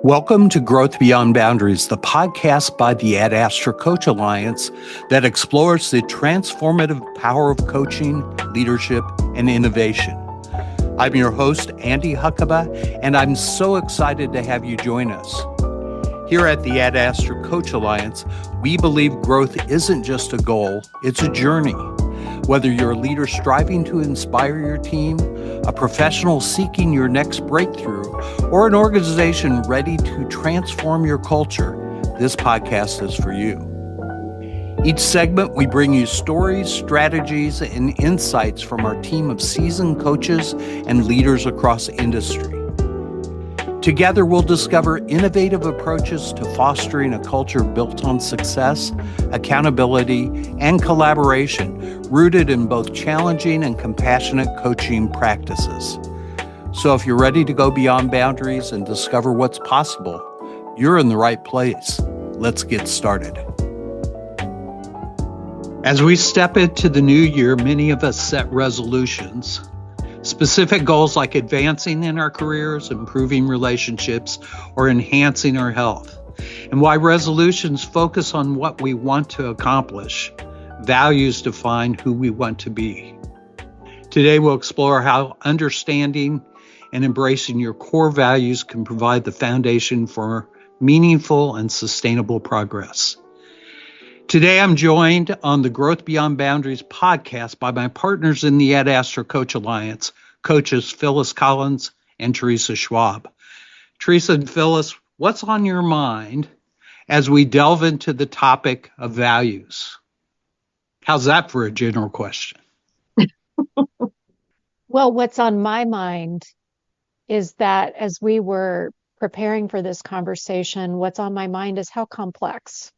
Welcome to Growth Beyond Boundaries, the podcast by the Ad Astra Coach Alliance that explores the transformative power of coaching, leadership, and innovation. I'm your host, Andy Huckaba, and I'm so excited to have you join us. Here at the Ad Astra Coach Alliance, we believe growth isn't just a goal, it's a journey. Whether you're a leader striving to inspire your team, a professional seeking your next breakthrough, or an organization ready to transform your culture, this podcast is for you. Each segment, we bring you stories, strategies, and insights from our team of seasoned coaches and leaders across industry. Together, we'll discover innovative approaches to fostering a culture built on success, accountability, and collaboration, rooted in both challenging and compassionate coaching practices. So if you're ready to go beyond boundaries and discover what's possible, you're in the right place. Let's get started. As we step into the new year, many of us set resolutions. Specific goals like advancing in our careers, improving relationships, or enhancing our health. And while resolutions focus on what we want to accomplish, values define who we want to be. Today, we'll explore how understanding and embracing your core values can provide the foundation for meaningful and sustainable progress. Today, I'm joined on the Growth Beyond Boundaries podcast by my partners in the Ad Astra Coach Alliance, coaches Phyllis Collins and Teresa Schwab. Teresa and Phyllis, what's on your mind as we delve into the topic of values? How's that for a general question? Well, what's on my mind is that as we were preparing for this conversation, what's on my mind is how complex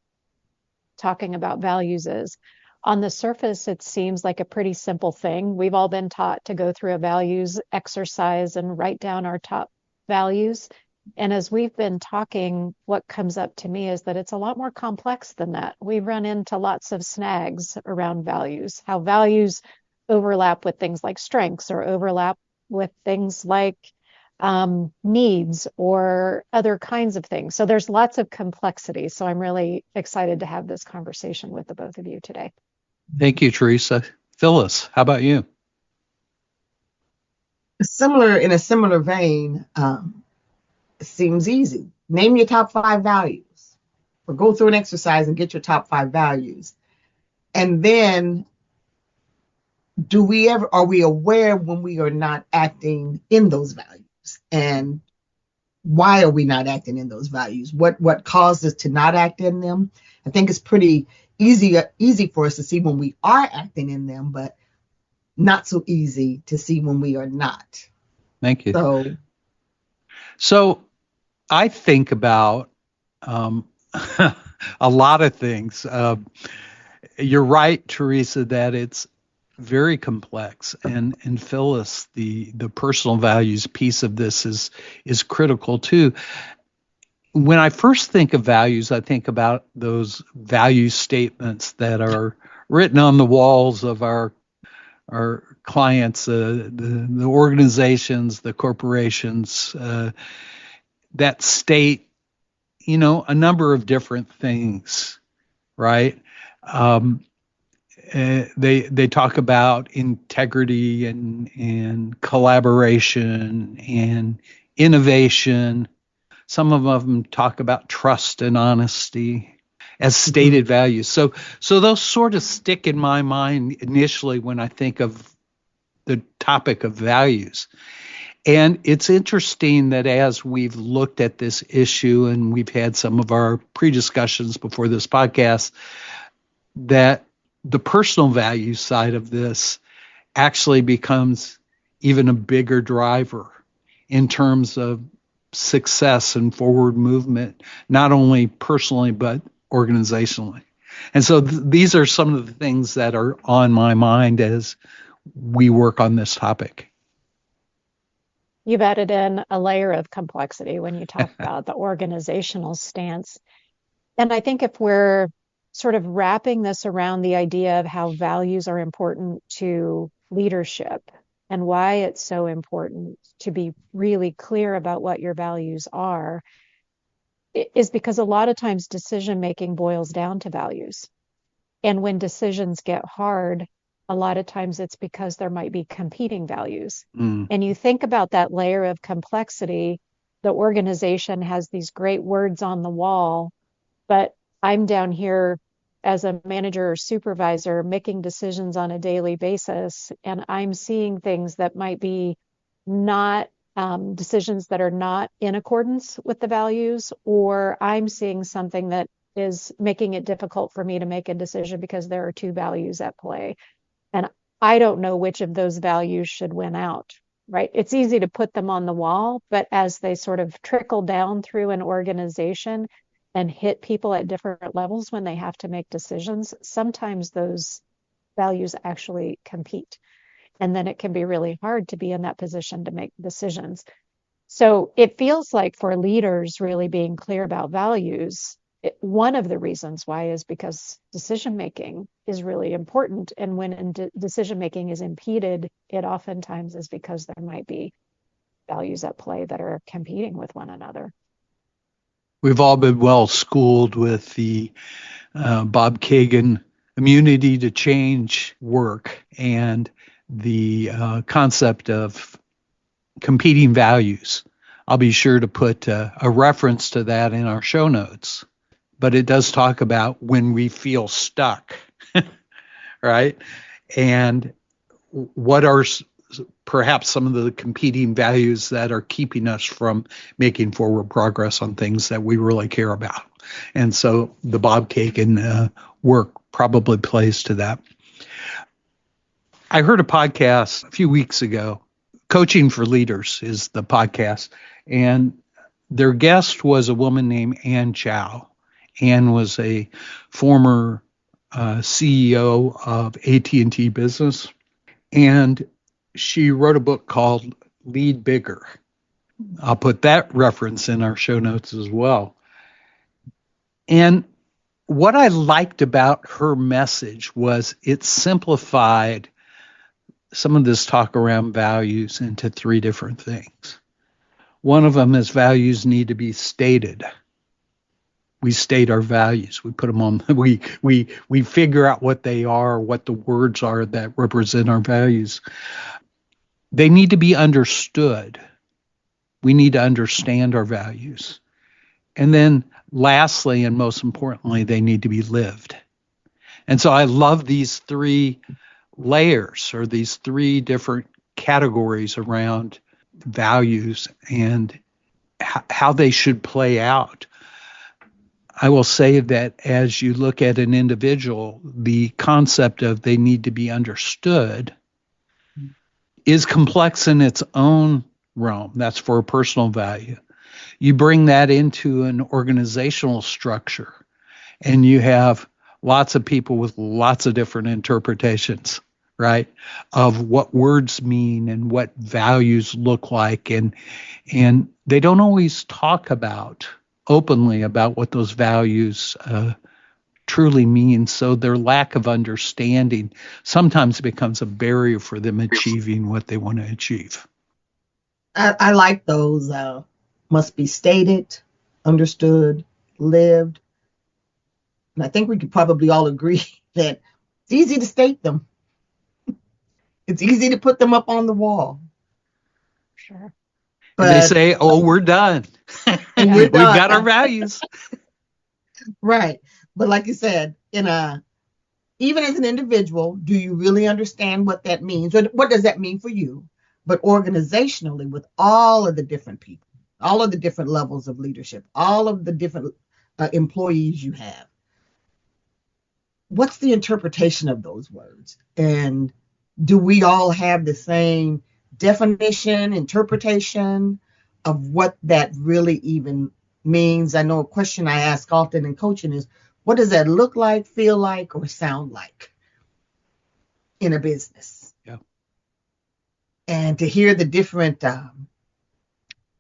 talking about values is. On the surface, it seems like a pretty simple thing. We've all been taught to go through a values exercise and write down our top values. And as we've been talking, what comes up to me is that it's a lot more complex than that. We run into lots of snags around values, how values overlap with things like strengths or overlap with things like needs or other kinds of things. So there's lots of complexity. So I'm really excited to have this conversation with the both of you today. Thank you, Teresa. Phyllis, how about you? In a similar vein, it seems easy. Name your top 5 values, or go through an exercise and get your top 5 values. And then are we aware when we are not acting in those values? And why are we not acting in those values? What caused us to not act in them? I think it's pretty easy for us to see when we are acting in them, but not so easy to see when we are not. Thank you. So I think about a lot of things. You're right, Teresa, that it's very complex, and Phyllis, the personal values piece of this is critical too. When I first think of values, I think about those value statements that are written on the walls of our clients, the organizations, the corporations that state, a number of different things, right? They talk about integrity and collaboration and innovation. Some of them talk about trust and honesty as stated values. So those sort of stick in my mind initially when I think of the topic of values. And it's interesting that as we've looked at this issue and we've had some of our pre-discussions before this podcast, that the personal value side of this actually becomes even a bigger driver in terms of success and forward movement, not only personally, but organizationally. And so these are some of the things that are on my mind as we work on this topic. You've added in a layer of complexity when you talk about the organizational stance. And I think if we're sort of wrapping this around the idea of how values are important to leadership and why it's so important to be really clear about what your values are, is because a lot of times decision making boils down to values. And when decisions get hard, a lot of times it's because there might be competing values. Mm. And you think about that layer of complexity, the organization has these great words on the wall, but I'm down here as a manager or supervisor making decisions on a daily basis, and I'm seeing things that might be not decisions that are not in accordance with the values, or I'm seeing something that is making it difficult for me to make a decision because there are two values at play. And I don't know which of those values should win out, right? It's easy to put them on the wall, but as they sort of trickle down through an organization and hit people at different levels when they have to make decisions, sometimes those values actually compete. And then it can be really hard to be in that position to make decisions. So it feels like for leaders really being clear about values, one of the reasons why is because decision making is really important. And when decision making is impeded, it oftentimes is because there might be values at play that are competing with one another. We've all been well schooled with the Bob Kagan immunity to change work and the concept of competing values. I'll be sure to put a reference to that in our show notes. But it does talk about when we feel stuck, right? And what are perhaps some of the competing values that are keeping us from making forward progress on things that we really care about. And so the Bob Kagan work probably plays to that. I heard a podcast a few weeks ago. Coaching for Leaders is the podcast. And their guest was a woman named Ann Chow. Ann was a former CEO of AT&T Business. And she wrote a book called Lead Bigger. I'll put that reference in our show notes as well. And what I liked about her message was it simplified some of this talk around values into three different things. One of them is values need to be stated. We state our values. We put them on. We figure out what they are, what the words are that represent our values. They need to be understood. We need to understand our values. And then lastly, and most importantly, they need to be lived. And so I love these three layers or these three different categories around values and how they should play out. I will say that as you look at an individual, the concept of they need to be understood is complex in its own realm. That's for a personal value. You bring that into an organizational structure, and you have lots of people with lots of different interpretations, right, of what words mean and what values look like. And they don't always talk about openly about what those values truly mean. So their lack of understanding sometimes becomes a barrier for them achieving what they want to achieve. I like those. Must be stated, understood, lived. And I think we could probably all agree that it's easy to state them. It's easy to put them up on the wall. Sure. But they say, oh, we're done. We've got our values. Right. But like you said, even as an individual, do you really understand what that means? Or what does that mean for you? But organizationally, with all of the different people, all of the different levels of leadership, all of the different employees you have, what's the interpretation of those words? And do we all have the same definition, interpretation of what that really even means? I know a question I ask often in coaching is, what does that look like, feel like, or sound like in a business? Yeah. And to hear the different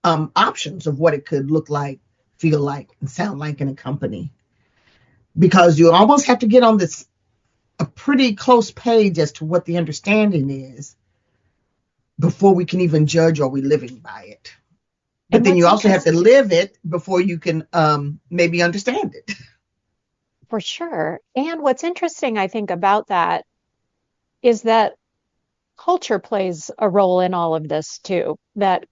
options of what it could look like, feel like, and sound like in a company. Because you almost have to get on a pretty close page as to what the understanding is before we can even judge, are we living by it? But And then you what's also have to interesting, live it before you can maybe understand it. for sure. And what's interesting, I think, about that is that culture plays a role in all of this too. That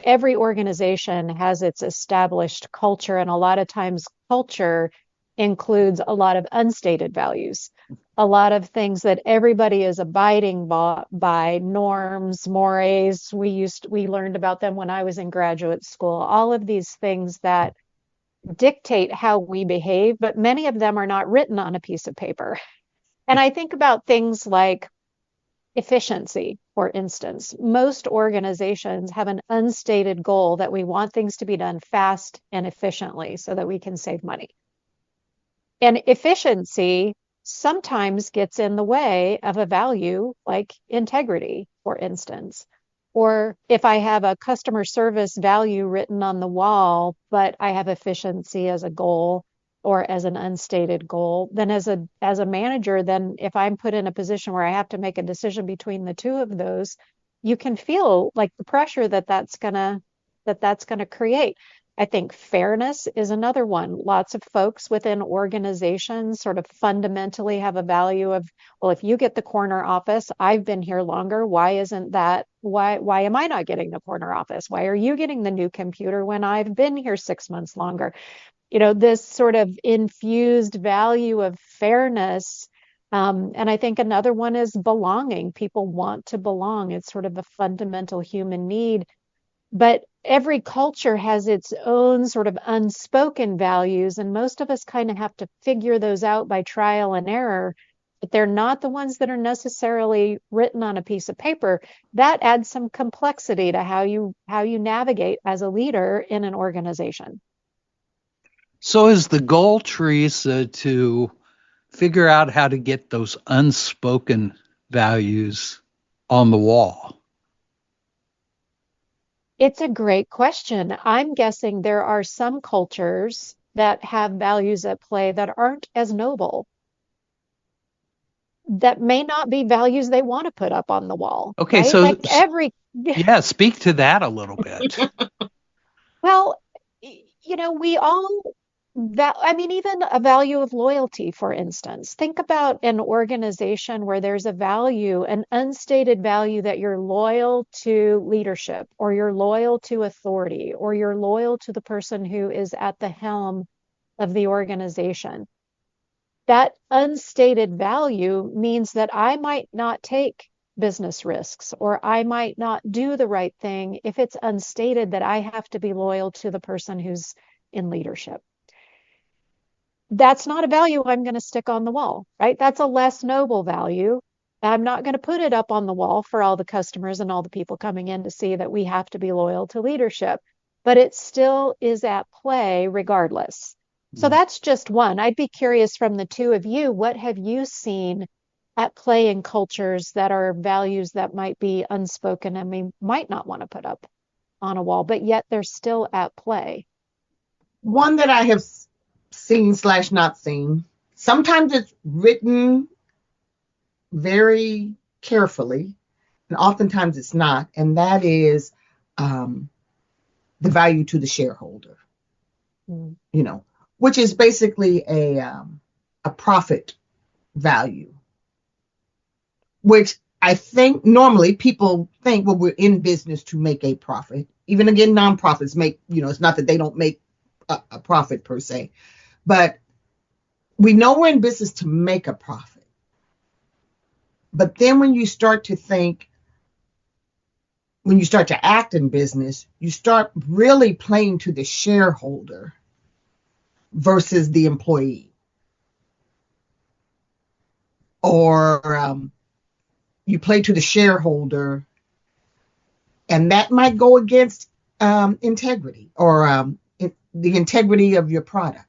every organization has its established culture, and a lot of times culture includes a lot of unstated values, a lot of things that everybody is abiding by norms, mores. We learned about them when I was in graduate school. All of these things that dictate how we behave, but many of them are not written on a piece of paper. And I think about things like efficiency, for instance. Most organizations have an unstated goal that we want things to be done fast and efficiently so that we can save money. And efficiency sometimes gets in the way of a value like integrity, for instance. Or if I have a customer service value written on the wall, but I have efficiency as a goal or as an unstated goal, then as a manager, then if I'm put in a position where I have to make a decision between the two of those, you can feel like the pressure that that's gonna create. I think fairness is another one. Lots of folks within organizations sort of fundamentally have a value of, well, if you get the corner office, I've been here longer. Why isn't that? Why am I not getting the corner office? Why are you getting the new computer when I've been here 6 months longer? This sort of infused value of fairness. And I think another one is belonging. People want to belong. It's sort of a fundamental human need. But every culture has its own sort of unspoken values, and most of us kind of have to figure those out by trial and error. But they're not the ones that are necessarily written on a piece of paper. That adds some complexity to how you navigate as a leader in an organization. So is the goal, Teresa, to figure out how to get those unspoken values on the wall? It's a great question. I'm guessing there are some cultures that have values at play that aren't as noble, that may not be values they want to put up on the wall, Okay, right? so Like every, yeah, speak to that a little bit. well, we all that I mean, even a value of loyalty, for instance. Think about an organization where there's a value, an unstated value that you're loyal to leadership, or you're loyal to authority, or you're loyal to the person who is at the helm of the organization. That unstated value means that I might not take business risks, or I might not do the right thing if it's unstated that I have to be loyal to the person who's in leadership. That's not a value I'm going to stick on the wall, right? That's a less noble value. I'm not going to put it up on the wall for all the customers and all the people coming in to see that we have to be loyal to leadership, but it still is at play regardless. So that's just one. I'd be curious from the two of you, what have you seen at play in cultures that are values that might be unspoken and we might not want to put up on a wall, but yet they're still at play? One that I have seen slash not seen. Sometimes it's written very carefully, and oftentimes it's not, and that is the value to the shareholder. Mm. Which is basically a profit value, which I think normally people think, well, we're in business to make a profit. Even again, nonprofits make, it's not that they don't make a profit per se, but we know we're in business to make a profit. But then when you start to act in business, you start really playing to the shareholder versus the employee. Or you play to the shareholder, and that might go against integrity or the integrity of your product.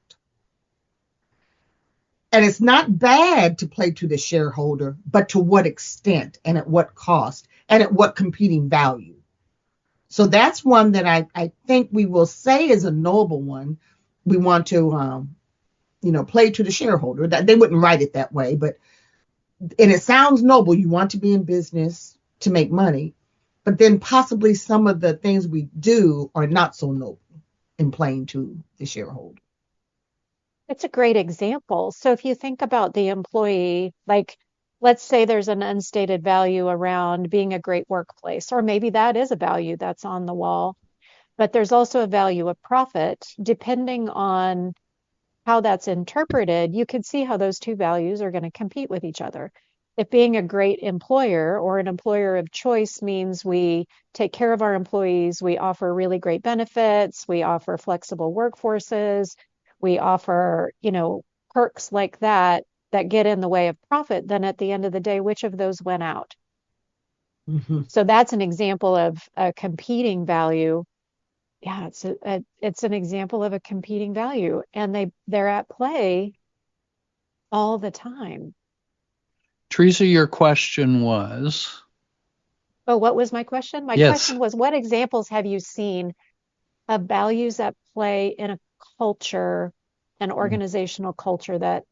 And it's not bad to play to the shareholder, but to what extent and at what cost and at what competing value. So that's one that I think we will say is a noble one. We want to, play to the shareholder. That they wouldn't write it that way, and it sounds noble. You want to be in business to make money, but then possibly some of the things we do are not so noble and plain to the shareholder. It's a great example. So if you think about the employee, like let's say there's an unstated value around being a great workplace, or maybe that is a value that's on the wall, but there's also a value of profit. Depending on how that's interpreted, you can see how those two values are going to compete with each other. If being a great employer or an employer of choice means we take care of our employees, we offer really great benefits, we offer flexible workforces, we offer, perks like that that get in the way of profit, then at the end of the day, which of those went out? Mm-hmm. So that's an example of a competing value. Yeah, it's an example of a competing value, and they're at play all the time. Teresa, your question was? Oh, what was my question? My Yes. question was, what examples have you seen of values at play in a culture, an organizational culture that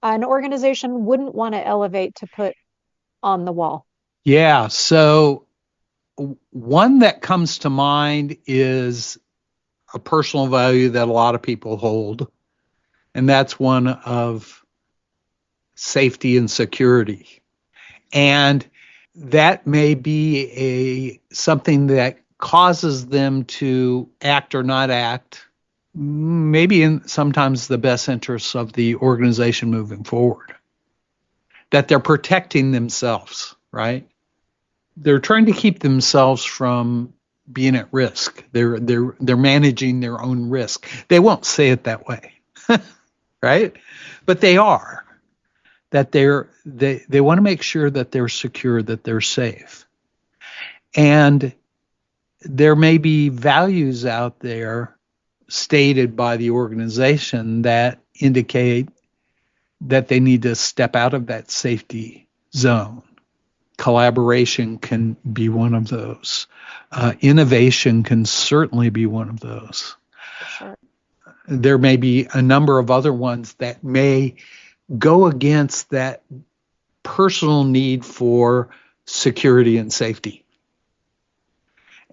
an organization wouldn't want to elevate to put on the wall? Yeah. So one that comes to mind is a personal value that a lot of people hold, and that's one of safety and security. And that may be something that causes them to act or not act, maybe in sometimes the best interests of the organization moving forward. That they're protecting themselves, right? They're trying to keep themselves from being at risk. They're managing their own risk. They won't say it that way, right? But they are. That they want to make sure that they're secure, that they're safe. And there may be values out there stated by the organization that indicate that they need to step out of that safety zone. Collaboration can be one of those. Innovation can certainly be one of those. For sure. There may be a number of other ones that may go against that personal need for security and safety.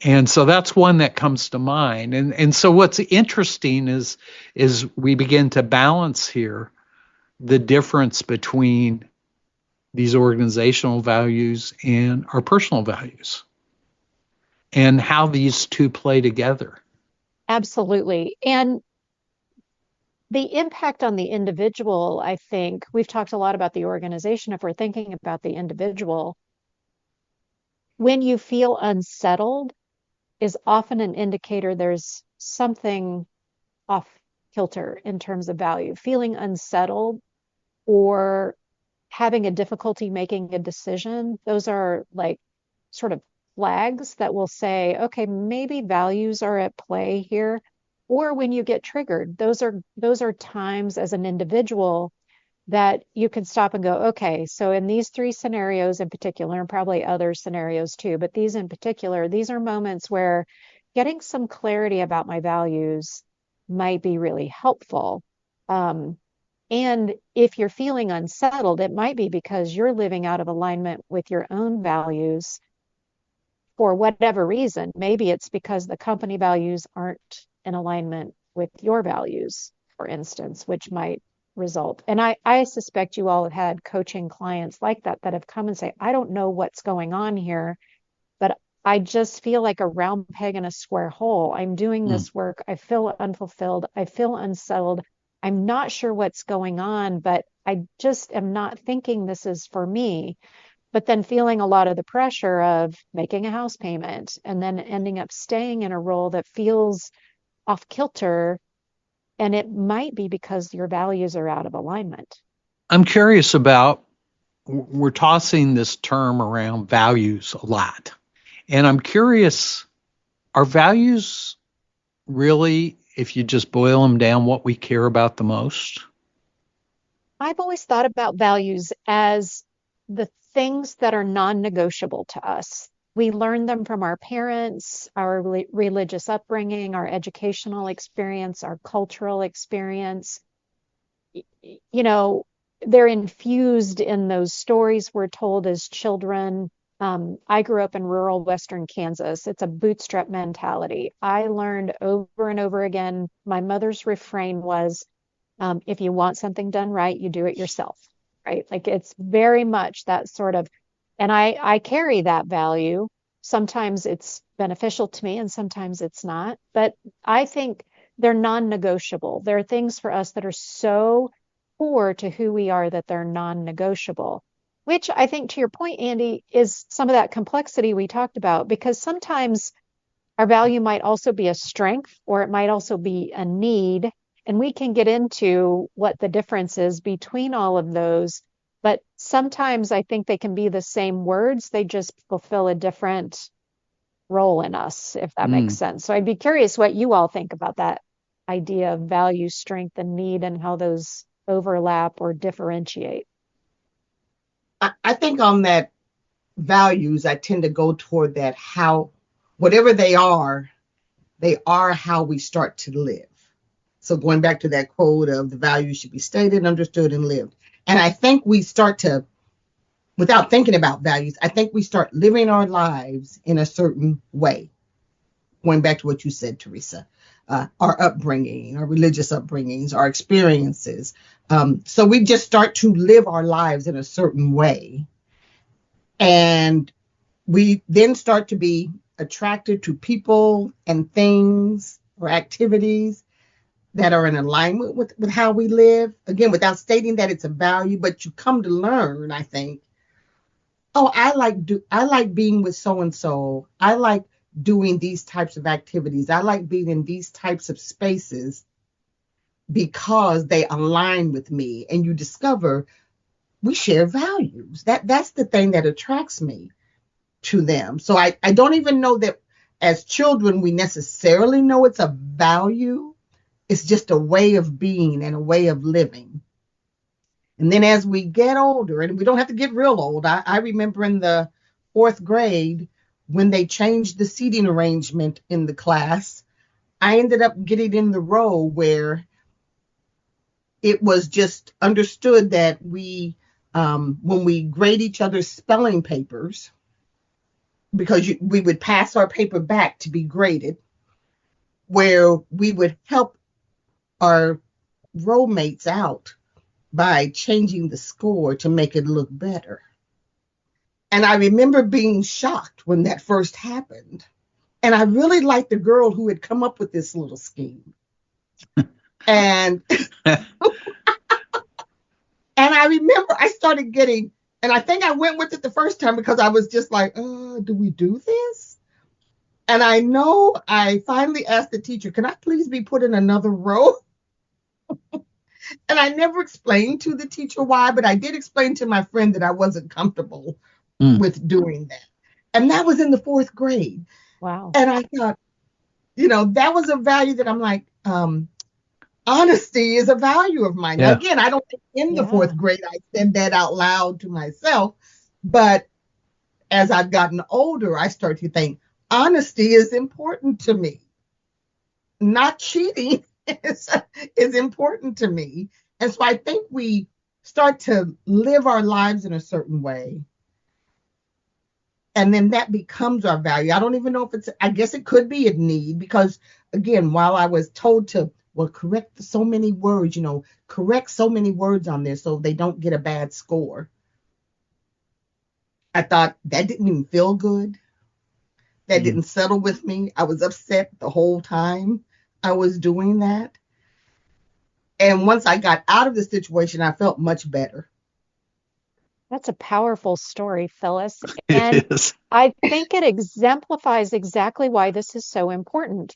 And so that's one that comes to mind. And so what's interesting is we begin to balance here the difference between these organizational values and our personal values and how these two play together. Absolutely. And the impact on the individual, I think we've talked a lot about the organization. If we're thinking about the individual, when you feel unsettled is often an indicator there's something off kilter in terms of value. Feeling unsettled or having a difficulty making a decision, those are like sort of flags that will say, okay, maybe values are at play here. Or when you get triggered, those are times as an individual that you can stop and go, okay, so in these three scenarios in particular, and probably other scenarios too, but these in particular, these are moments where getting some clarity about my values might be really helpful. And if you're feeling unsettled, it might be because you're living out of alignment with your own values for whatever reason. Maybe it's because the company values aren't in alignment with your values, for instance, which might result. And I suspect you all have had coaching clients like that that have come and say, I don't know what's going on here, but I just feel like a round peg in a square hole. I'm doing this work. I feel unfulfilled. I feel unsettled. I'm not sure what's going on, but I just am not thinking this is for me. But then feeling a lot of the pressure of making a house payment and then ending up staying in a role that feels off kilter. And it might be because your values are out of alignment. I'm curious about, we're tossing this term around values a lot. And I'm curious, are values really, if you just boil them down, what we care about the most? I've always thought about values as the things that are non-negotiable to us. We learn them from our parents, our religious upbringing, our educational experience, our cultural experience. You know, they're infused in those stories we're told as children. I grew up in rural Western Kansas. It's a bootstrap mentality. I learned over and over again. My mother's refrain was, if you want something done right, you do it yourself, right? Like it's very much that sort of, and I carry that value. Sometimes it's beneficial to me and sometimes it's not, but I think they're non-negotiable. There are things for us that are so core to who we are that they're non-negotiable, which I think to your point, Andy, is some of that complexity we talked about, because sometimes our value might also be a strength or it might also be a need. And we can get into what the difference is between all of those. But sometimes I think they can be the same words, they just fulfill a different role in us, if that makes sense. So I'd be curious what you all think about that idea of value, strength, and need and how those overlap or differentiate. I think on that values, I tend to go toward that how, whatever they are how we start to live. So going back to that quote of the values should be stated, understood, and lived. And I think we start to, without thinking about values, I think we start living our lives in a certain way. Going back to what you said, Teresa, our upbringing, our religious upbringings, our experiences. So we just start to live our lives in a certain way. And we then start to be attracted to people and things or activities that are in alignment with how we live. Again, without stating that it's a value, but you come to learn, I think, oh, I like being with so and so. I like doing these types of activities. I like being in these types of spaces because they align with me. And you discover we share values. That's the thing that attracts me to them. So I don't even know that as children we necessarily know it's a value. It's just a way of being and a way of living. And then as we get older, and we don't have to get real old, I remember in the 4th grade when they changed the seating arrangement in the class, I ended up getting in the row where it was just understood that we, when we grade each other's spelling papers, because we would pass our paper back to be graded, where we would help our row mates out by changing the score to make it look better. And I remember being shocked when that first happened. And I really liked the girl who had come up with this little scheme. And and I remember I started getting, and I think I went with it the first time because I was just like, do we do this? And I know I finally asked the teacher, can I please be put in another row? And I never explained to the teacher why, but I did explain to my friend that I wasn't comfortable with doing that. And that was in the 4th grade. Wow. And I thought, that was a value that I'm like, honesty is a value of mine. Yeah. Now, again, I don't think in the 4th grade I said that out loud to myself, but as I've gotten older, I start to think honesty is important to me. Not cheating is important to me. And so I think we start to live our lives in a certain way. And then that becomes our value. I don't even know if I guess it could be a need because, again, while I was told to, correct so many words, correct so many words on there so they don't get a bad score. I thought that didn't even feel good. That didn't settle with me. I was upset the whole time I was doing that. And once I got out of the situation, I felt much better. That's a powerful story, Phyllis. And I think it exemplifies exactly why this is so important.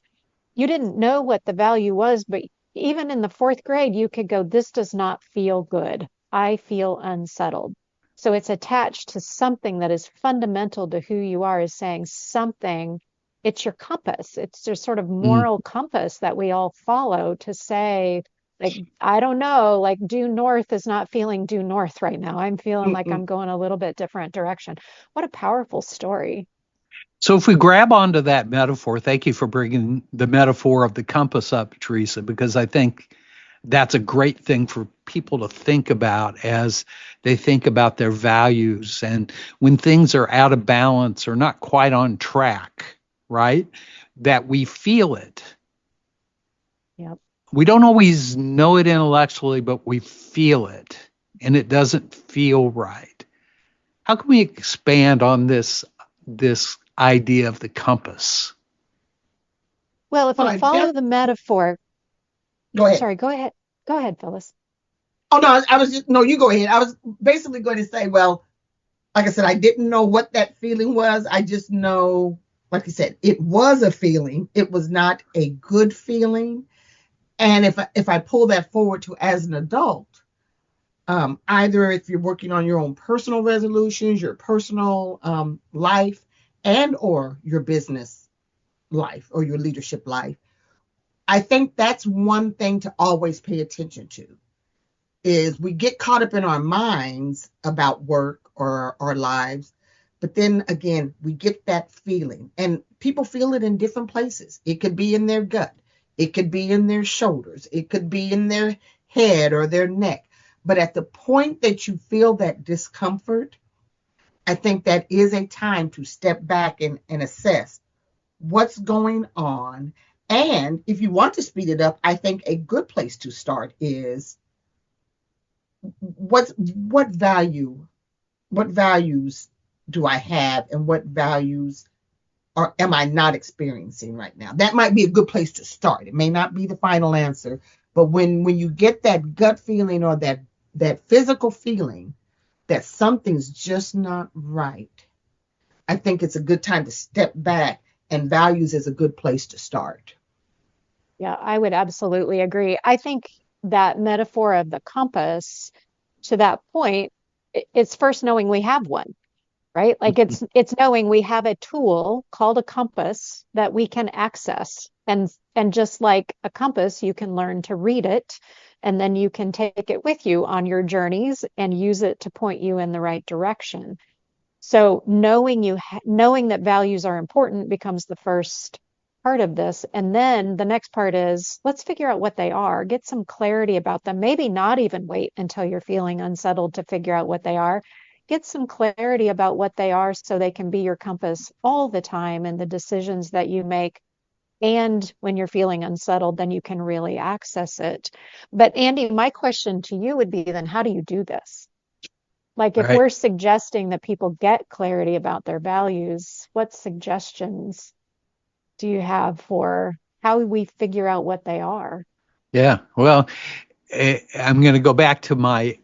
You didn't know what the value was, but even in the 4th grade, you could go, this does not feel good. I feel unsettled. So it's attached to something that is fundamental to who you are, is saying something. It's your compass. It's your sort of moral compass that we all follow to say, like, I don't know, like due north is not feeling due north right now. I'm feeling like I'm going a little bit different direction. What a powerful story. So if we grab onto that metaphor, thank you for bringing the metaphor of the compass up, Teresa, because I think that's a great thing for people to think about as they think about their values. And when things are out of balance or not quite on track, right, that we feel it. Yep. We don't always know it intellectually, but we feel it and it doesn't feel right. How can we expand on this idea of the compass? Well, if Well, we follow the metaphor, go ahead. sorry, go ahead. Go ahead, Phyllis. Oh no, I was just no. You go ahead. I was basically going to say, well, like I said, I didn't know what that feeling was. I just know, like you said, it was a feeling. It was not a good feeling. And if I pull that forward to as an adult, either if you're working on your own personal resolutions, your personal life, and or your business life or your leadership life, I think that's one thing to always pay attention to. Is we get caught up in our minds about work or our lives, but then again, we get that feeling, and people feel it in different places. It could be in their gut, it could be in their shoulders, it could be in their head or their neck. But at the point that you feel that discomfort, I think that is a time to step back and assess what's going on. And if you want to speed it up, I think a good place to start is what values do I have, and what values am I not experiencing right now? That might be a good place to start. It may not be the final answer, but when you get that gut feeling or that physical feeling that something's just not right, I think it's a good time to step back, and values is a good place to start. Yeah, I would absolutely agree. I think that metaphor of the compass, to that point, it's first knowing we have one, right? Like it's knowing we have a tool called a compass that we can access. And just like a compass, you can learn to read it, and then you can take it with you on your journeys and use it to point you in the right direction. So knowing that values are important becomes the first part of this. And then the next part is let's figure out what they are, get some clarity about them. Maybe not even wait until you're feeling unsettled to figure out what they are. Get some clarity about what they are so they can be your compass all the time in the decisions that you make. And when you're feeling unsettled, then you can really access it. But Andy, my question to you would be then, how do you do this? Like if Right. we're suggesting that people get clarity about their values, what suggestions do you have for how we figure out what they are? Yeah. Well, I'm going to go back to my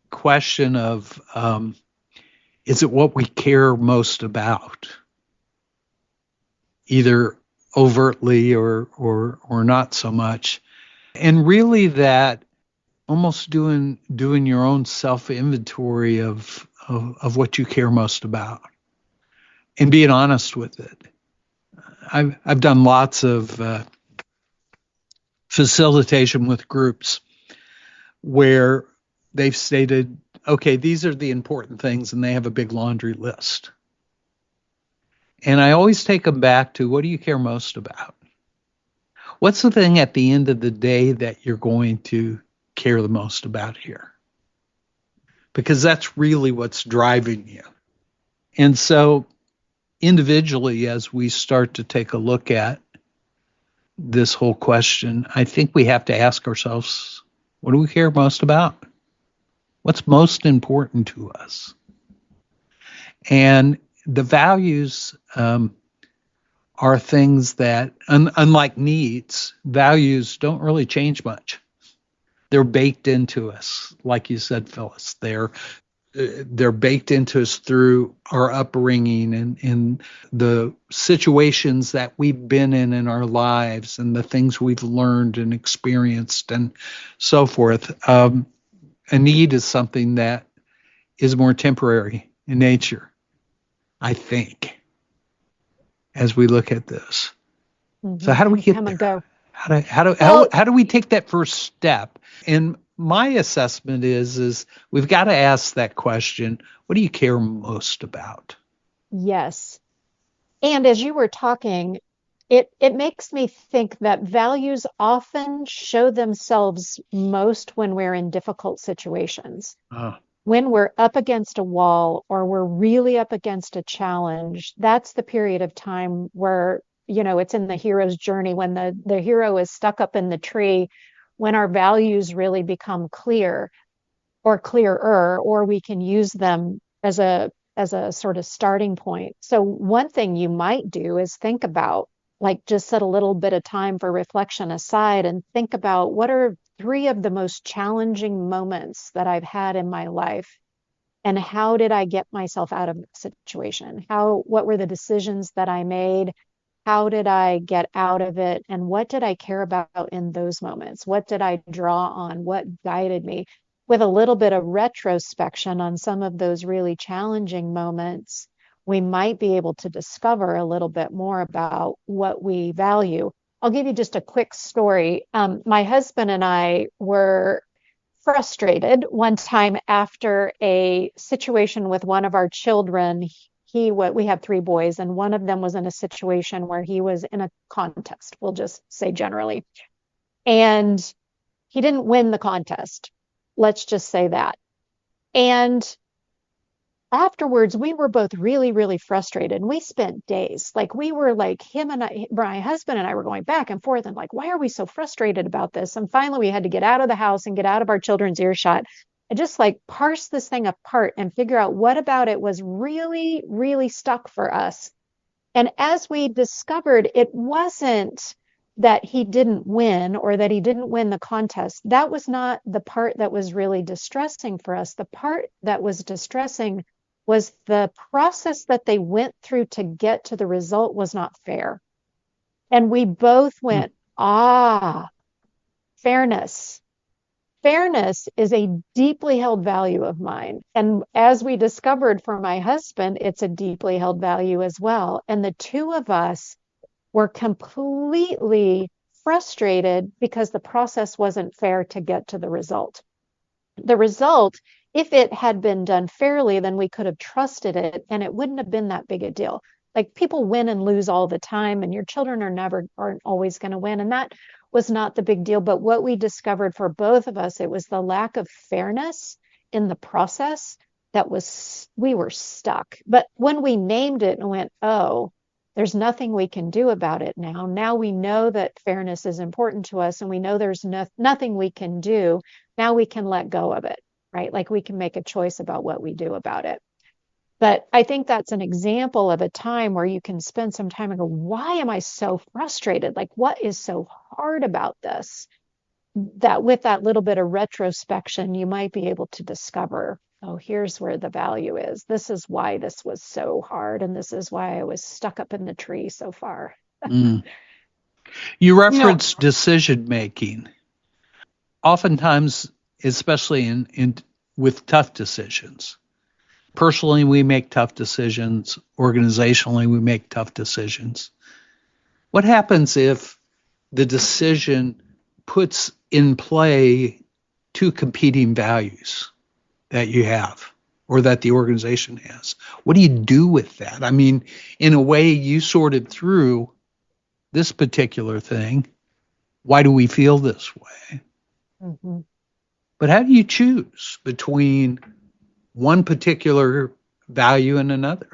question of is it what we care most about, either overtly or not so much, and really that almost doing your own self inventory of what you care most about and being honest with it. I've done lots of facilitation with groups where they've stated, okay, these are the important things, and they have a big laundry list. And I always take them back to, what do you care most about? What's the thing at the end of the day that you're going to care the most about here? Because that's really what's driving you. And so individually, as we start to take a look at this whole question, I think we have to ask ourselves, what do we care most about? What's most important to us? And the values are things that, unlike needs, values don't really change much. They're baked into us, like you said, Phyllis. They're baked into us through our upbringing and the situations that we've been in our lives and the things we've learned and experienced and so forth. A need is something that is more temporary in nature, I think, as we look at this. So how do we Can get come and there? go. How Well, how do we take that first step? And my assessment is we've got to ask that question, what do you care most about? yes. And as you were talking, it makes me think that values often show themselves most when we're in difficult situations. Uh, When we're up against a wall or we're really up against a challenge, that's the period of time where, it's in the hero's journey when the hero is stuck up in the tree, when our values really become clear or clearer, or we can use them as a sort of starting point. So one thing you might do is think about, like, just set a little bit of time for reflection aside and think about what are three of the most challenging moments that I've had in my life, and how did I get myself out of the situation? What were the decisions that I made? How did I get out of it? And what did I care about in those moments? What did I draw on? What guided me? With a little bit of retrospection on some of those really challenging moments, we might be able to discover a little bit more about what we value. I'll give you just a quick story. My husband and I were frustrated one time after a situation with one of our children. We have three boys, and one of them was in a situation where he was in a contest, we'll just say generally, and he didn't win the contest. Let's just say that. And afterwards, we were both really, really frustrated. And we spent days, like, we were like, my husband and I were going back and forth and like, why are we so frustrated about this? And finally, we had to get out of the house and get out of our children's earshot and just like parse this thing apart and figure out what about it was really, really stuck for us. And as we discovered, it wasn't that he didn't win or that he didn't win the contest. That was not the part that was really distressing for us. The part that was distressing was the process that they went through to get to the result was not fair. And we both went, fairness. Fairness is a deeply held value of mine. And as we discovered for my husband, it's a deeply held value as well. And the two of us were completely frustrated because the process wasn't fair to get to the result. The result, if it had been done fairly, then we could have trusted it and it wouldn't have been that big a deal. Like, people win and lose all the time, and your children aren't always going to win. And that was not the big deal. But what we discovered for both of us, it was the lack of fairness in the process we were stuck. But when we named it and went, oh, there's nothing we can do about it now. Now we know that fairness is important to us, and we know there's nothing we can do. Now we can let go of it, right? Like, we can make a choice about what we do about it. But I think that's an example of a time where you can spend some time and go, why am I so frustrated? Like, what is so hard about this? That with that little bit of retrospection, you might be able to discover, oh, here's where the value is. This is why this was so hard. And this is why I was stuck up in the tree so far. You referenced decision making. Oftentimes, especially in with tough decisions. Personally, we make tough decisions. Organizationally, we make tough decisions. What happens if the decision puts in play two competing values that you have or that the organization has? What do you do with that? I mean, in a way, you sorted through this particular thing. Why do we feel this way? Mm-hmm. But how do you choose between one particular value and another?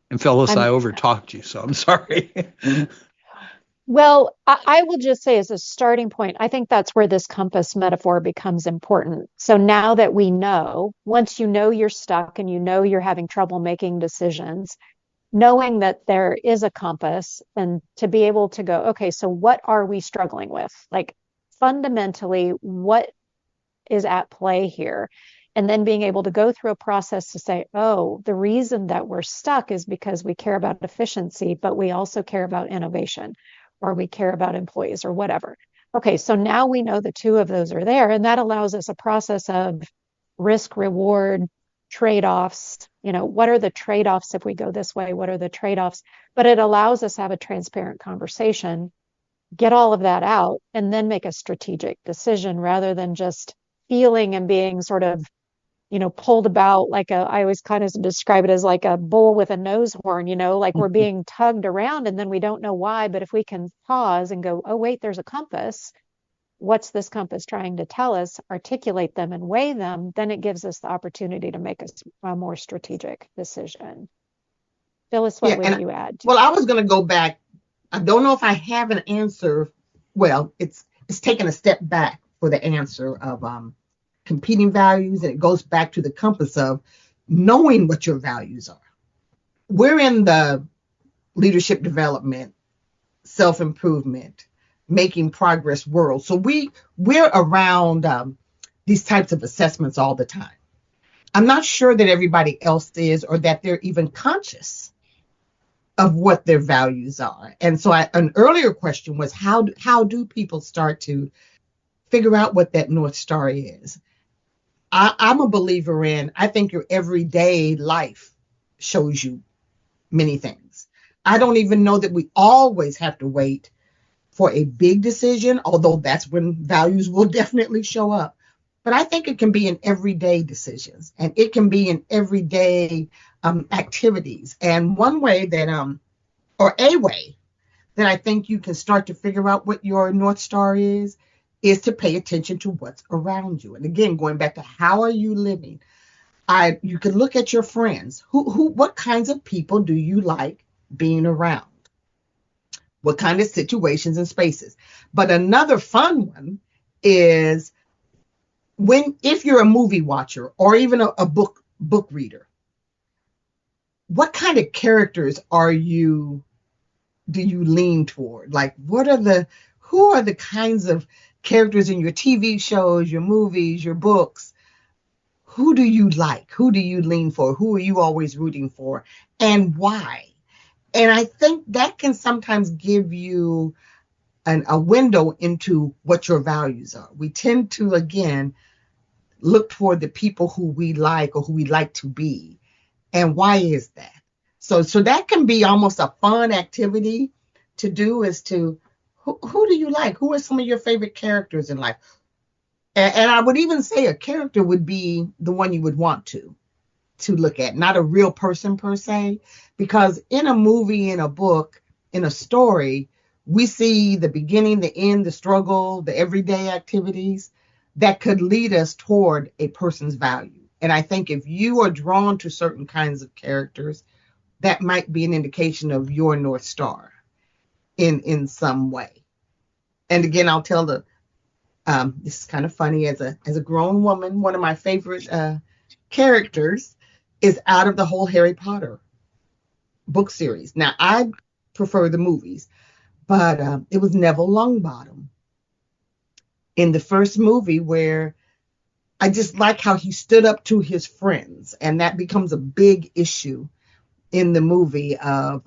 And Phyllis, I overtalked you, so I'm sorry. Well, I will just say, as a starting point, I think that's where this compass metaphor becomes important. So now that we know, once you know you're stuck and you know you're having trouble making decisions, knowing that there is a compass, and to be able to go, okay, so what are we struggling with? Like, fundamentally, what is at play here? And then being able to go through a process to say, oh, the reason that we're stuck is because we care about efficiency, but we also care about innovation, or we care about employees, or whatever. Okay, so now we know the two of those are there, and that allows us a process of risk, reward, trade-offs. What are the trade-offs if we go this way? What are the trade-offs? But it allows us to have a transparent conversation, get all of that out, and then make a strategic decision rather than just feeling and being sort of pulled about like I always kind of describe it as like a bull with a nose horn, like we're being tugged around and then we don't know why. But if we can pause and go, oh, wait, there's a compass. What's this compass trying to tell us? Articulate them and weigh them, then it gives us the opportunity to make a more strategic decision. Phyllis, what Yeah, would and you add? well, I was going to go back. I don't know if I have an answer. Well, it's taking a step back for the answer of competing values, and it goes back to the compass of knowing what your values are. We're in the leadership development, self-improvement, making progress world. So we're around these types of assessments all the time. I'm not sure that everybody else is, or that they're even conscious of what their values are. And so an earlier question was how do people start to figure out what that North Star is? I'm a believer in, I think your everyday life shows you many things. I don't even know that we always have to wait for a big decision, although that's when values will definitely show up. But I think it can be in everyday decisions, and it can be in everyday activities. And one way that, or a way that I think you can start to figure out what your North Star is to pay attention to what's around you. And again, going back to how are you living? You can look at your friends. What kinds of people do you like being around? What kind of situations and spaces? But another fun one is if you're a movie watcher or even a book reader, what kind of characters do you lean toward? Like, who are the kinds of characters in your TV shows, your movies, your books? Who do you like? Who do you lean for? Who are you always rooting for? And why? And I think that can sometimes give you a window into what your values are. We tend to, again, look toward the people who we like or who we like to be. And why is that? So that can be almost a fun activity to do, is to, who do you like? Who are some of your favorite characters in life? And I would even say a character would be the one you would want to look at, not a real person per se, because in a movie, in a book, in a story, we see the beginning, the end, the struggle, the everyday activities that could lead us toward a person's value. And I think if you are drawn to certain kinds of characters, that might be an indication of your North Star in some way. And again, I'll tell this is kind of funny, as a grown woman, one of my favorite characters is out of the whole Harry Potter book series. Now, I prefer the movies, but it was Neville Longbottom in the first movie, where I just like how he stood up to his friends, and that becomes a big issue in the movie of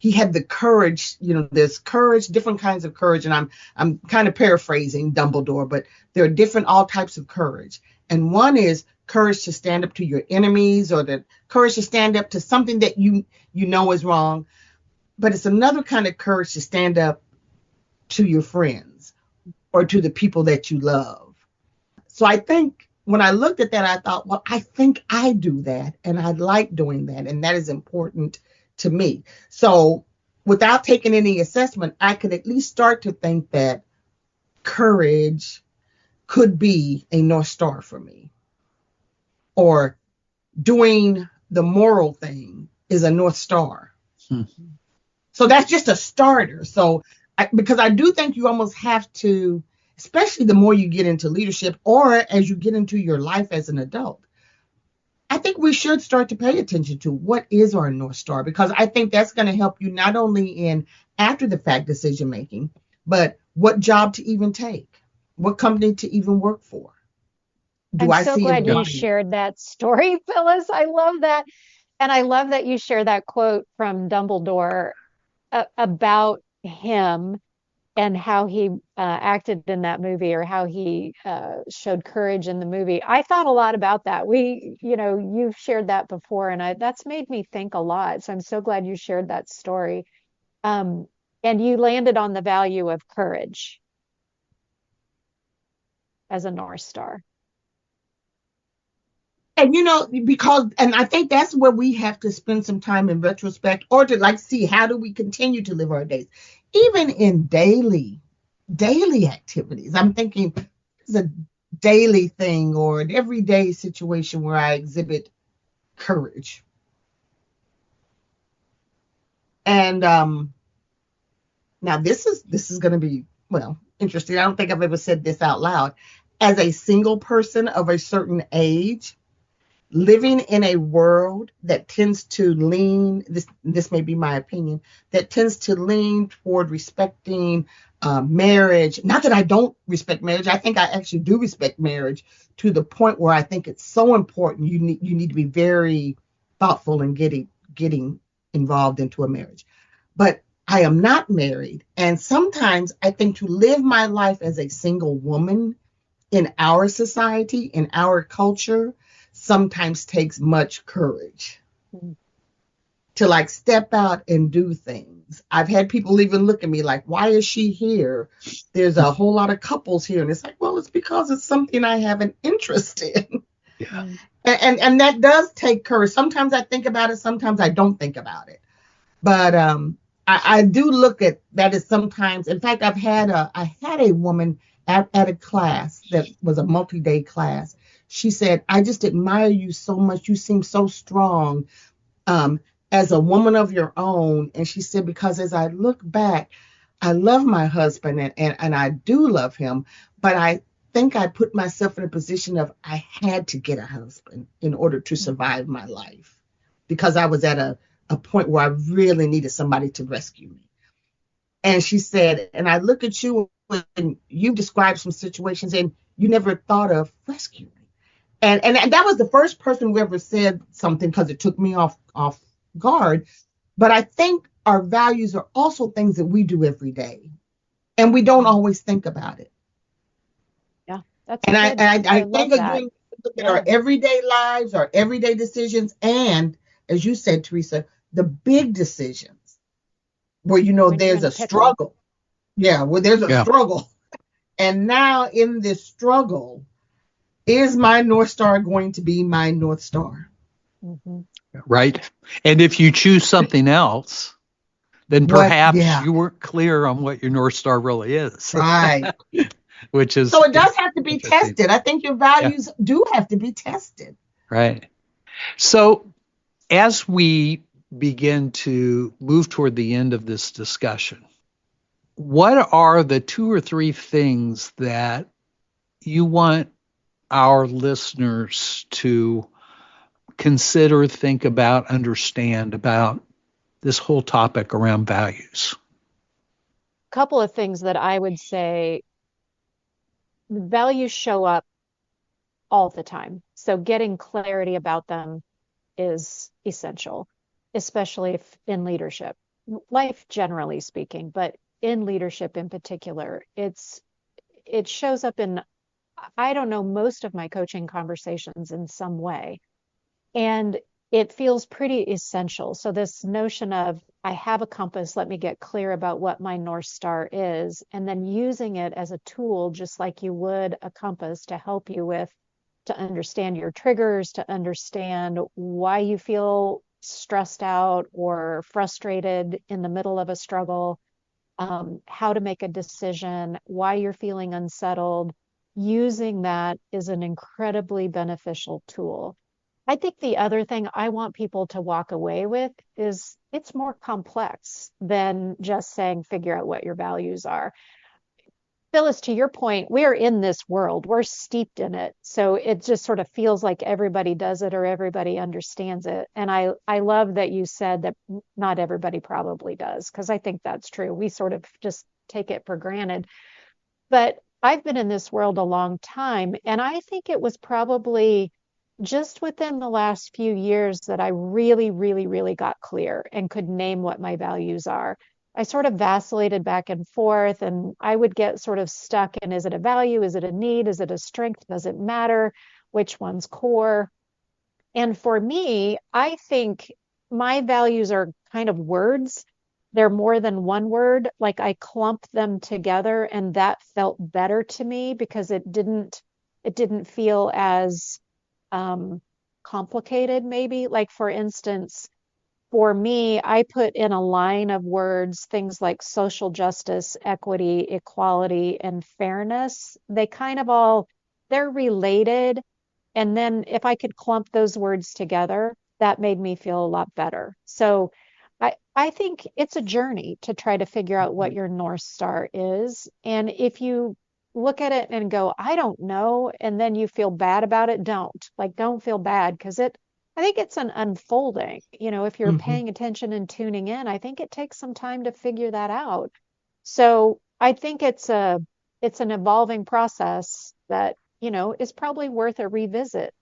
he had the courage. There's courage, different kinds of courage, and I'm kind of paraphrasing Dumbledore, but there are different all types of courage. And one is courage to stand up to your enemies, or the courage to stand up to something that you know is wrong. But it's another kind of courage to stand up to your friends or to the people that you love. So I think when I looked at that, I thought, well, I think I do that, and I like doing that, and that is important to me. So without taking any assessment, I could at least start to think that courage could be a North Star for me, or doing the moral thing is a North Star. So that's just a starter. So because I do think you almost have to, especially the more you get into leadership or as you get into your life as an adult, I think we should start to pay attention to what is our North Star, because I think that's going to help you not only in after the fact decision making, but what job to even take, what company to even work for. Do I'm I so see in glad you value? shared that story, Phyllis. I love that. And I love that you share that quote from Dumbledore about him and how he acted in that movie, or how he showed courage in the movie. I thought a lot about that. You've shared that before, and that's made me think a lot. So I'm so glad you shared that story. Um, and you landed on the value of courage as a North Star. And and I think that's where we have to spend some time in retrospect, or to like see how do we continue to live our days, even in daily activities. I'm thinking it's a daily thing or an everyday situation where I exhibit courage. And now this is going to be, well, interesting. I don't think I've ever said this out loud. As a single person of a certain age, living in a world that tends to lean, this may be my opinion, that tends to lean toward respecting marriage. Not that I don't respect marriage. I think I actually do respect marriage, to the point where I think it's so important. You need to be very thoughtful in getting involved into a marriage. But I am not married, and sometimes I think to live my life as a single woman in our society, in our culture, sometimes takes much courage to like step out and do things. I've had people even look at me like, why is she here? There's a whole lot of couples here. And it's like, well, it's because it's something I have an interest in. Yeah. And that does take courage. Sometimes I think about it, sometimes I don't think about it. But I do look at that as sometimes. In fact, I had a woman at a class that was a multi-day class. She said, I just admire you so much. You seem so strong as a woman of your own. And she said, because as I look back, I love my husband, and I do love him, but I think I put myself in a position of I had to get a husband in order to survive my life, because I was at a point where I really needed somebody to rescue me. And she said, and I look at you and you described some situations and you never thought of rescuing. And that was the first person who ever said something, because it took me off guard. But I think our values are also things that we do every day, and we don't always think about it. Yeah, that's And good. I love think, that. again, look at our everyday lives, our everyday decisions, and as you said, Teresa, the big decisions where When you're there's in a a pickle. struggle. Yeah, where there's a Yeah. struggle. And now in this struggle, is my North Star going to be my North Star? Mm-hmm. Right. And if you choose something else, then perhaps Yeah, you weren't clear on what your North Star really is, right. which is So it does have to be interesting. tested. I think your Yeah. values do have to be tested. Right. So as we begin to move toward the end of this discussion, what are the 2 or 3 things that you want our listeners to consider, think about, understand about this whole topic around values? Couple of things that I would say: values show up all the time. So getting clarity about them is essential, especially if in leadership, life generally speaking, but in leadership in particular. It shows up in, I don't know, most of my coaching conversations in some way. And it feels pretty essential. So this notion of, I have a compass, let me get clear about what my North Star is, and then using it as a tool, just like you would a compass, to help you with, to understand your triggers, to understand why you feel stressed out or frustrated in the middle of a struggle, how to make a decision, why you're feeling unsettled. Using that is an incredibly beneficial tool. I think the other thing I want people to walk away with is, it's more complex than just saying, figure out what your values are. Phyllis, to your point, we're in this world, we're steeped in it. So it just sort of feels like everybody does it or everybody understands it. And I love that you said that not everybody probably does, because I think that's true. We sort of just take it for granted. But I've been in this world a long time, and I think it was probably just within the last few years that I really, really, really got clear and could name what my values are. I sort of vacillated back and forth, and I would get sort of stuck in, is it a value? Is it a need? Is it a strength? Does it matter? Which one's core? And for me, I think my values are kind of words. They're more than one word. Like, I clump them together, and that felt better to me because it didn't feel as um complicated, maybe. Like, for instance, for me, I put in a line of words things like social justice, equity, equality, and fairness. They kind of all, they're related. And then if I could clump those words together, that made me feel a lot better. So I think it's a journey to try to figure out what your North Star is. And if you look at it and go, I don't know, and then you feel bad about it, don't. Like, don't feel bad because I think it's an unfolding. If you're Hmm. paying attention and tuning in, I think it takes some time to figure that out. So I think it's an evolving process that, is probably worth a revisit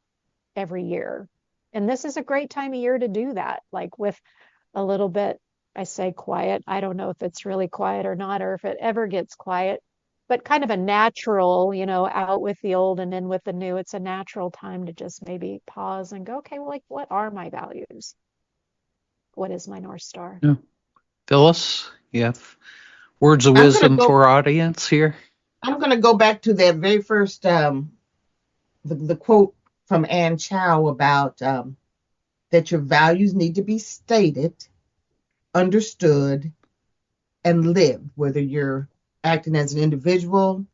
every year. And this is a great time of year to do that, like with a little bit, I say quiet. I don't know if it's really quiet or not, or if it ever gets quiet, but kind of a natural, out with the old and in with the new. It's a natural time to just maybe pause and go, okay, well, like, what are my values? What is my North Star? Yeah. Phyllis, you have words of I'm gonna wisdom go. for our audience here? I'm gonna go back to that very first the quote from Ann Chow about that your values need to be stated, understood, and lived, whether you're acting as an individual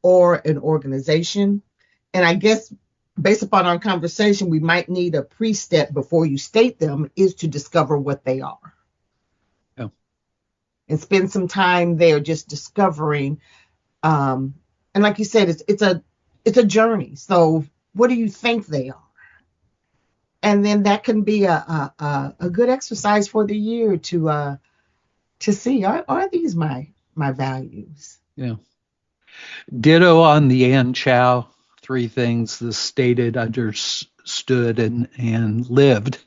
or an organization. And I guess based upon our conversation, we might need a pre-step before you state them is to discover what they are. Yeah. And spend some time there just discovering. And like you said, it's a journey. So what do you think they are? And then that can be a good exercise for the year to see, are these my values? Yeah. Ditto on the Ann Chow, three things: the stated, understood, and lived.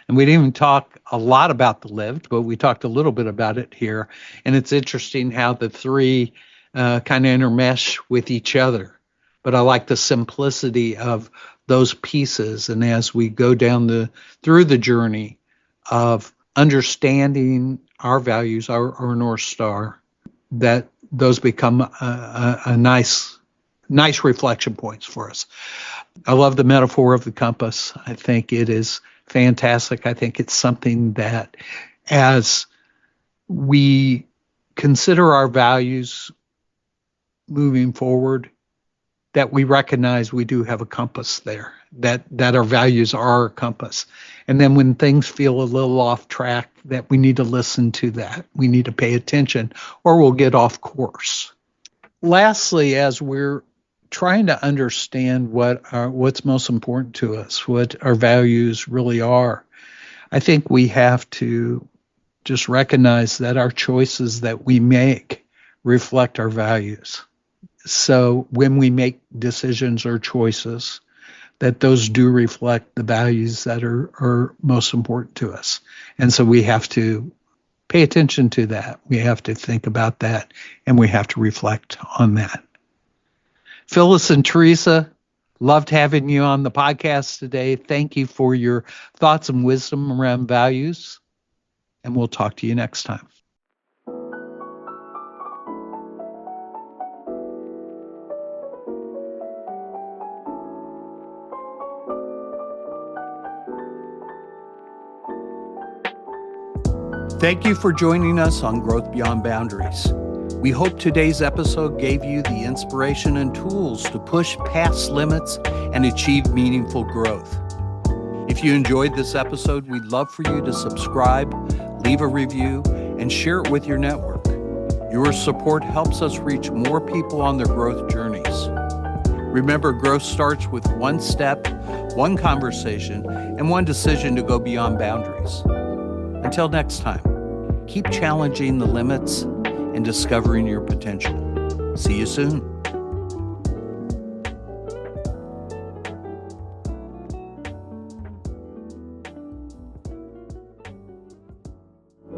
And we didn't even talk a lot about the lived, but we talked a little bit about it here. And it's interesting how the three kind of intermesh with each other. But I like the simplicity of those pieces. And as we go down through the journey of understanding our values, our North Star, that those become a nice reflection points for us. I love the metaphor of the compass. I think it is fantastic. I think it's something that, as we consider our values moving forward, that we recognize we do have a compass there, that our values are a compass. And then when things feel a little off track, that we need to listen to that. We need to pay attention or we'll get off course. Lastly, as we're trying to understand what's most important to us, what our values really are, I think we have to just recognize that our choices that we make reflect our values. So when we make decisions or choices, that those do reflect the values that are most important to us. And so we have to pay attention to that. We have to think about that, and we have to reflect on that. Phyllis and Teresa, loved having you on the podcast today. Thank you for your thoughts and wisdom around values, and we'll talk to you next time. Thank you for joining us on Growth Beyond Boundaries. We hope today's episode gave you the inspiration and tools to push past limits and achieve meaningful growth. If you enjoyed this episode, we'd love for you to subscribe, leave a review, and share it with your network. Your support helps us reach more people on their growth journeys. Remember, growth starts with one step, one conversation, and one decision to go beyond boundaries. Until next time, keep challenging the limits and discovering your potential. See you soon.